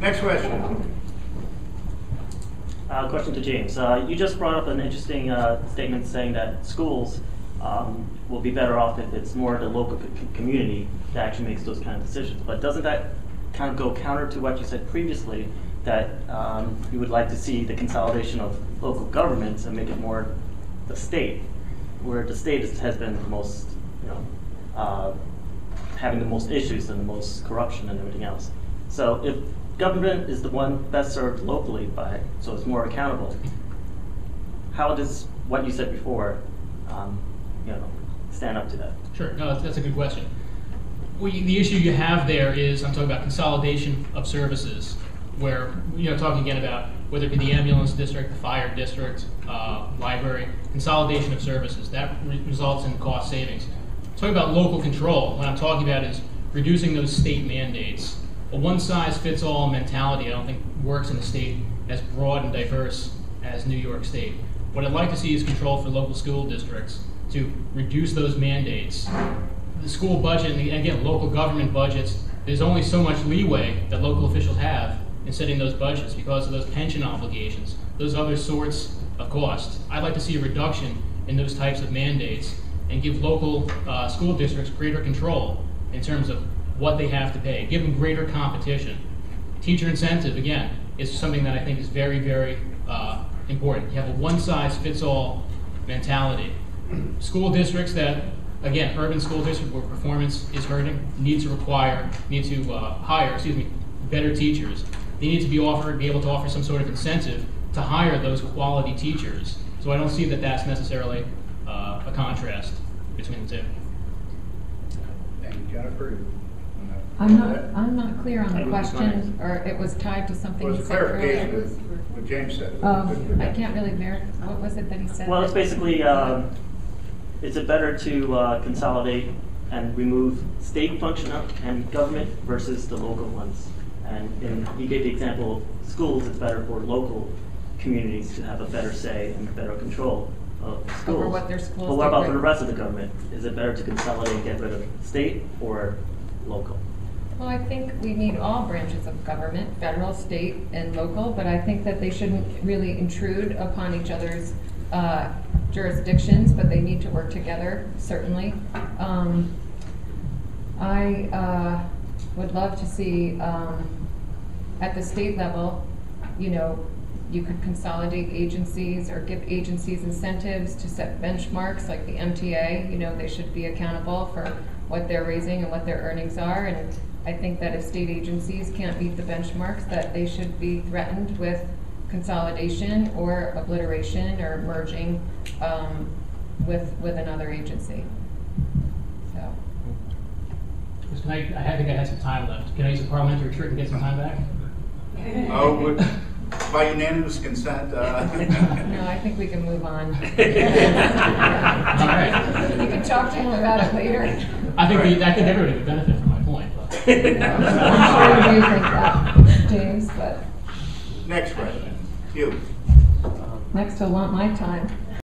Next question. Question to James. You just brought up an interesting statement saying that schools will be better off if it's more the local community that actually makes those kind of decisions. But doesn't that kind of go counter to what you said previously, that you would like to see the consolidation of local governments and make it more the state, where the state has been the most, having the most issues and the most corruption and everything else. So if government is the one best served locally so it's more accountable, how does what you said before, stand up to that? Sure, no, that's a good question. The issue you have there is, I'm talking about consolidation of services, where, talking again about whether it be the ambulance district, the fire district, library, consolidation of services, that results in cost savings. Talking about local control, what I'm talking about is reducing those state mandates. A one-size-fits-all mentality I don't think works in a state as broad and diverse as New York State. What I'd like to see is control for local school districts to reduce those mandates. The school budget, and again, local government budgets, there's only so much leeway that local officials have in setting those budgets because of those pension obligations, those other sorts of costs. I'd like to see a reduction in those types of mandates and give local school districts greater control in terms of what they have to pay, give them greater competition. Teacher incentive, again, is something that I think is very, very important. You have a one-size-fits-all mentality. School districts that, again, urban school districts where performance is hurting, need to hire, better teachers. They need to be able to offer some sort of incentive to hire those quality teachers. So I don't see that that's necessarily a contrast between the two. And Jennifer? I'm not clear on the question, or it was tied to something he said earlier. It was a clarification of what James said. I can't really verify. What was it that he said? Well, it's basically, is it better to consolidate and remove state function and government versus the local ones? And he gave the example of schools. It's better for local communities to have a better say and better control of schools. Over what their schools But what about do. for the rest of the government? Is it better to consolidate and get rid of state or local? Well, I think we need all branches of government, federal, state, and local, but I think that they shouldn't really intrude upon each other's jurisdictions, but they need to work together, certainly. I would love to see, at the state level, you could consolidate agencies or give agencies incentives to set benchmarks like the MTA. They should be accountable for what they're raising and what their earnings are. And I think that if state agencies can't meet the benchmarks, that they should be threatened with consolidation or obliteration or merging with another agency. So. I think I had some time left. Can I use a parliamentary trick and get some time back? Oh, by unanimous consent. No, I think we can move on. All right. You can talk to him about it later. I think everybody would benefit from my point. But. I'm sure you think that, James, but. Next question. You. Next he'll want my time.